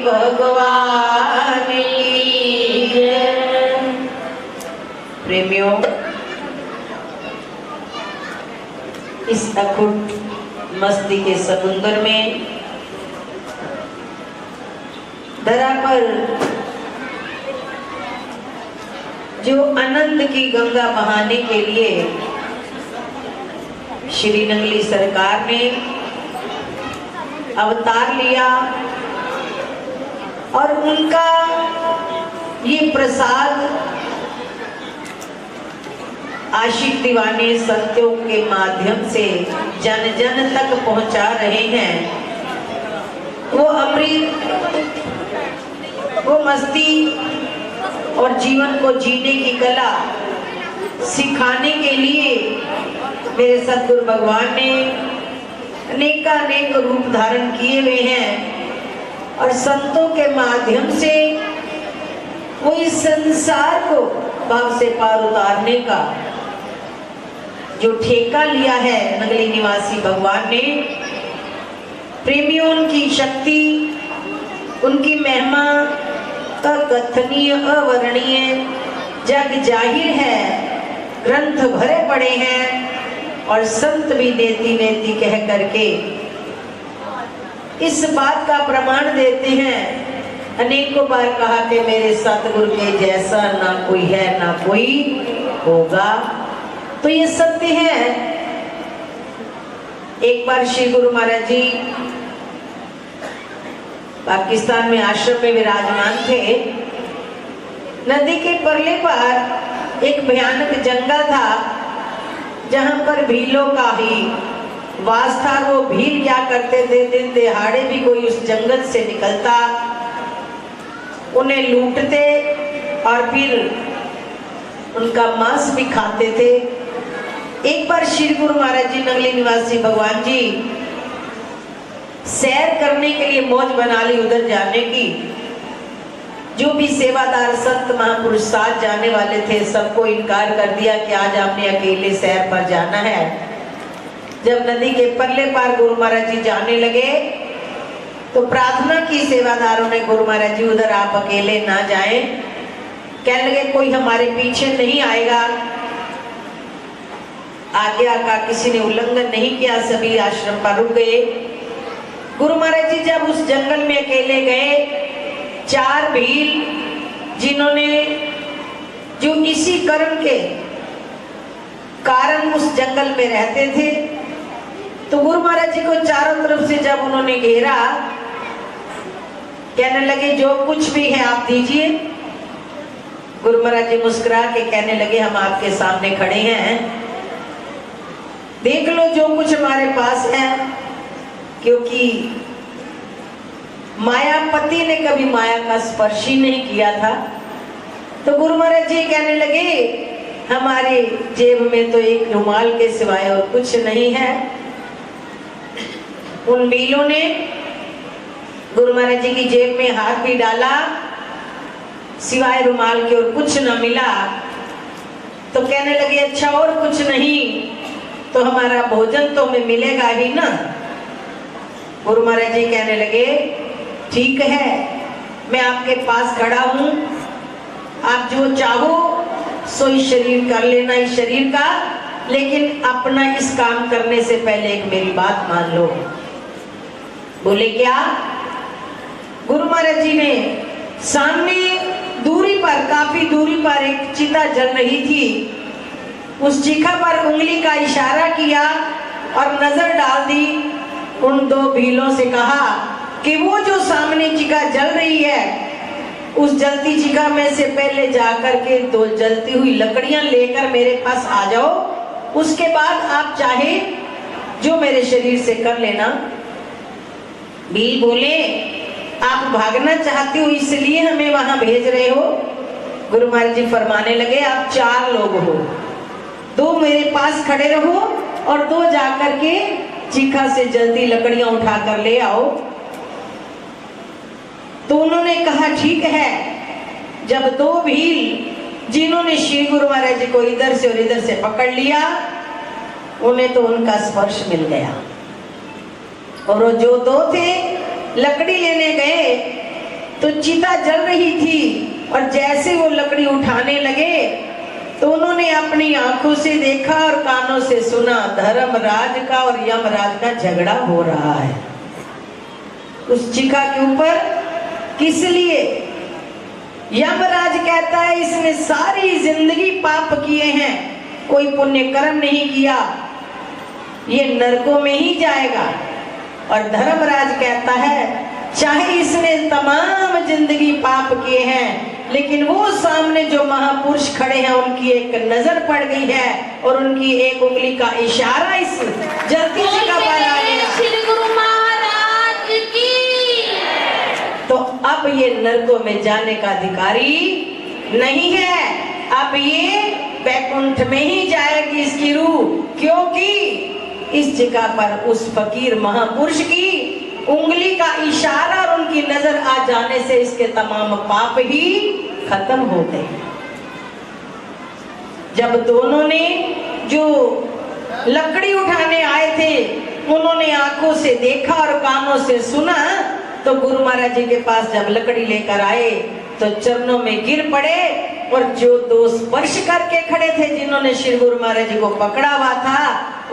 भगवान की जय। प्रेमियों, इस अखुट मस्ती के समुद्र में धरा पर जो आनंद की गंगा बहाने के लिए श्री नंगली सरकार ने अवतार लिया और उनका ये प्रसाद आशिक दीवाने संतों के माध्यम से जन जन तक पहुंचा रहे हैं। वो अमृत, वो मस्ती और जीवन को जीने की कला सिखाने के लिए मेरे सतगुरु भगवान ने अनेक रूप धारण किए हुए हैं और संतों के माध्यम से वो इस संसार को भाव से पार उतारने का जो ठेका लिया है नगली निवासी भगवान ने। प्रेमियों, उनकी शक्ति, उनकी महिमा अकथनीय अवर्णनीय जग जाहिर है, ग्रंथ भरे पड़े हैं और संत भी नेति नेति कह करके इस बात का प्रमाण देते हैं। अनेकों बार कहा कि मेरे सतगुरु के जैसा ना कोई है ना कोई होगा, तो ये सत्य है। एक बार श्री गुरु महाराज जी पाकिस्तान में आश्रम में विराजमान थे। नदी के परले पर एक भयानक जंगल था जहां पर भीलों का ही वास था। वो भील क्या करते थे, दिन दिहाड़े भी कोई उस जंगल से निकलता, उन्हें लूटते और फिर उनका मांस भी खाते थे। एक बार श्री गुरु महाराज जी नगली निवासी भगवान जी सैर करने के लिए मौज बना ली उधर जाने की। जो भी सेवादार संत महापुरुष साथ जाने वाले थे सबको इनकार कर दिया कि आज आपने अकेले सैर पर जाना है। जब नदी के परले पार गुरु महाराज जी जाने लगे तो प्रार्थना की सेवादारों ने, गुरु महाराज जी उधर आप अकेले ना जाएं। कहने लगे कोई हमारे पीछे नहीं आएगा। आज्ञा का किसी ने उल्लंघन नहीं किया, सभी आश्रम पर रुक गए। गुरु महाराज जी जब उस जंगल में अकेले गए, चार भील जिन्होंने जो इसी कर्म के कारण उस जंगल में रहते थे, तो गुरु महाराज जी को चारों तरफ से जब उन्होंने घेरा, कहने लगे जो कुछ भी है आप दीजिए। गुरु महाराज जी मुस्कुरा के कहने लगे हम आपके सामने खड़े हैं, देख लो जो कुछ हमारे पास है। क्योंकि मायापति ने कभी माया का स्पर्श ही नहीं किया था। तो गुरु महाराज जी कहने लगे हमारे जेब में तो एक रुमाल के सिवाय और कुछ नहीं है। उन भीलों ने गुरु महाराज जी की जेब में हाथ भी डाला, सिवाय रुमाल के और कुछ न मिला। तो कहने लगे अच्छा और कुछ नहीं तो हमारा भोजन तो हमें मिलेगा ही ना। गुरु महाराज जी कहने लगे ठीक है, मैं आपके पास खड़ा हूं, आप जो चाहो सो इस शरीर कर लेना इस शरीर का, लेकिन अपना इस काम करने से पहले एक मेरी बात मान लो। बोले क्या? गुरु महाराज जी ने सामने दूरी पर, काफी दूरी पर एक चिता जल रही थी, उस चिखा पर उंगली का इशारा किया और नजर डाल दी। उन दो भीलों से कहा कि वो जो सामने चिखा जल रही है उस जलती चिखा में से पहले जाकर के दो जलती हुई लकड़ियां लेकर मेरे पास आ जाओ, उसके बाद आप चाहे जो मेरे शरीर से कर लेना। भील बोले आप भागना चाहती हो इसलिए हमें वहां भेज रहे हो? गुरु महाराज जी फरमाने लगे आप चार लोग हो, दो मेरे पास खड़े रहो और दो जाकर के चिखा से जल्दी लकड़ियां उठा कर ले आओ। तो उन्होंने कहा ठीक है। जब दो भील जिन्होंने श्री गुरु महाराज जी को इधर से और इधर से पकड़ लिया, उन्हें तो उनका स्पर्श मिल गया। और वो जो दो थे लकड़ी लेने गए तो चिता जल रही थी और जैसे वो लकड़ी उठाने लगे तो उन्होंने अपनी आंखों से देखा और कानों से सुना, धर्मराज का और यमराज का झगड़ा हो रहा है उस चिका के ऊपर। किस लिए? यमराज कहता है इसने सारी जिंदगी पाप किए हैं, कोई पुण्य कर्म नहीं किया, ये नरकों में ही जाएगा। और धर्मराज कहता है चाहे इसने तमाम जिंदगी पाप किए हैं, लेकिन वो सामने जो महापुरुष खड़े हैं उनकी एक नजर पड़ गई है और उनकी एक उंगली का इशारा इस जल्दी से का पर आ गया। श्री गुरु महाराज की। तो अब ये नरकों में जाने का अधिकारी नहीं है, अब ये बैकुंठ में ही जाएगी इसकी रूह, क्योंकि इस जगह पर उस फकीर महापुरुष की उंगली का इशारा और उनकी नजर आ जाने से इसके तमाम पाप ही खत्म होते हैं। जब दोनों ने जो लकड़ी उठाने आए थे उन्होंने आंखों से देखा और कानों से सुना, तो गुरु महाराज जी के पास जब लकड़ी लेकर आए तो चरणों में गिर पड़े और जो दो स्पर्श करके खड़े थे जिन्होंने श्री गुरु महाराज जी को पकड़ा हुआ था,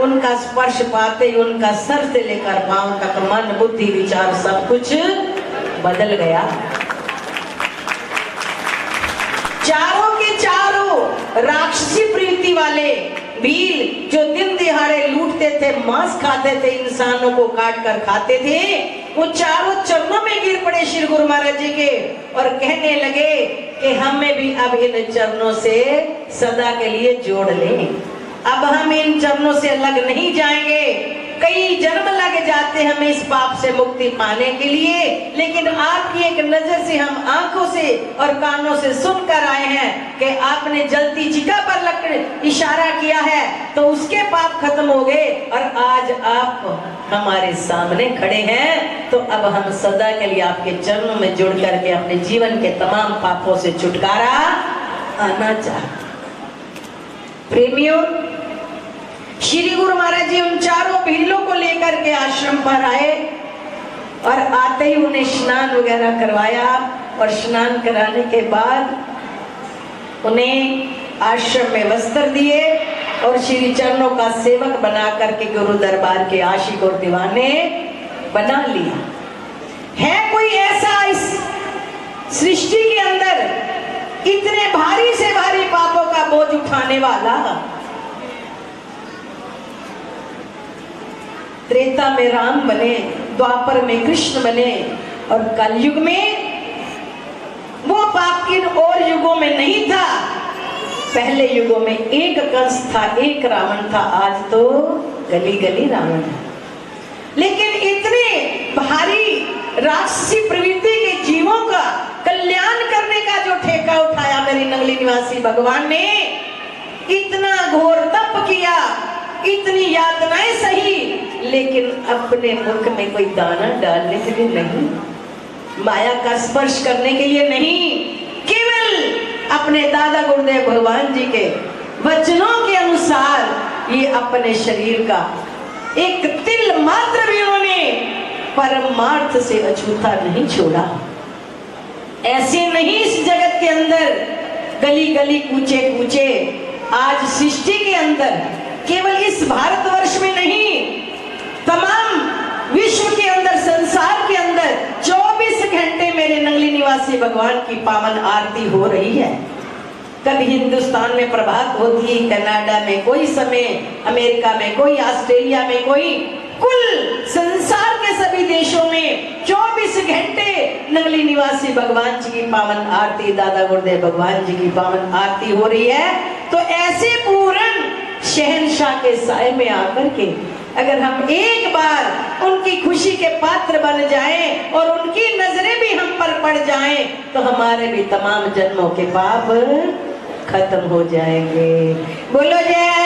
उनका स्पर्श पाते ही उनका सर से लेकर पांव तक मन बुद्धि विचार सब कुछ बदल गया। चारों के चारों राक्षसी प्रवृत्ति वाले भील जो दिन दिहाड़े लूटते थे, मांस खाते थे, इंसानों को काट कर खाते थे, वो चारों चरणों में गिर पड़े श्री गुरु महाराज जी के और कहने लगे कि हमें भी अब इन चरणों से सदा के लिए जोड़ लें, अब हम इन चरणों से अलग नहीं जाएंगे। कई जन्म लग जाते हमें इस पाप से मुक्ति पाने के लिए, लेकिन आपकी एक नजर से हम आंखों से और कानों से सुनकर आए हैं कि आपने जलती चिता पर लकड़ी इशारा किया है तो उसके पाप खत्म हो गए और आज आप हमारे सामने खड़े हैं, तो अब हम सदा के लिए आपके चरणों में जुड़ करके अपने जीवन के तमाम पापों से छुटकारा आना चाहते। प्रेमियों, श्री गुरु महाराज जी उन चारों भीलों को लेकर के आश्रम पर आए और आते ही उन्हें स्नान वगैरह करवाया और स्नान कराने के बाद उन्हें आश्रम में वस्त्र दिए और श्री चरणों का सेवक बना करके गुरु दरबार के आशिक और दीवाने बना लिया। है कोई ऐसा इस सृष्टि के अंदर इतने भारी से भारी पापों का बोझ उठाने वाला? त्रेता में राम बने, द्वापर में कृष्ण बने और कलयुग में वो पाप किन और युगों में नहीं था। पहले युगों में एक कंस था, एक रावण था, आज तो गली गली रावण है। लेकिन इतने भारी राक्षसी प्रवृत्ति के जीवों का कल्याण करने का जो ठेका उठाया मेरी नंगली निवासी भगवान ने, इतना घोर तप किया, इतनी यातनाएं सही, लेकिन अपने मुख में कोई दाना डालने के लिए नहीं, माया का स्पर्श करने के लिए नहीं, केवल अपने दादा गुरुदेव भगवान जी के वचनों के अनुसार ये अपने शरीर का एक तिल मात्र भी उन्होंने परमार्थ से अछूता नहीं छोड़ा। ऐसे नहीं इस जगत के अंदर गली गली कूचे कूचे, आज सृष्टि के अंदर केवल इस भारतवर्ष में नहीं, तमाम विश्व के अंदर, संसार के अंदर 24 घंटे मेरे नंगली निवासी भगवान की पावन आरती हो रही है। कभी हिंदुस्तान में प्रभात होती है, कनाडा में कोई समय, अमेरिका में कोई, ऑस्ट्रेलिया में कोई, कुल संसार के सभी देशों में 24 घंटे नंगली निवासी भगवान जी की पावन आरती, दादा गुरुदेव भगवान जी की पावन आरती हो रही है। तो ऐसे पूर्ण शहंशाह के साए में आकर के अगर हम एक बार उनकी खुशी के पात्र बन जाएं और उनकी नजरें भी हम पर पड़ जाएं, तो हमारे भी तमाम जन्मों के पाप खत्म हो जाएंगे। बोलो जय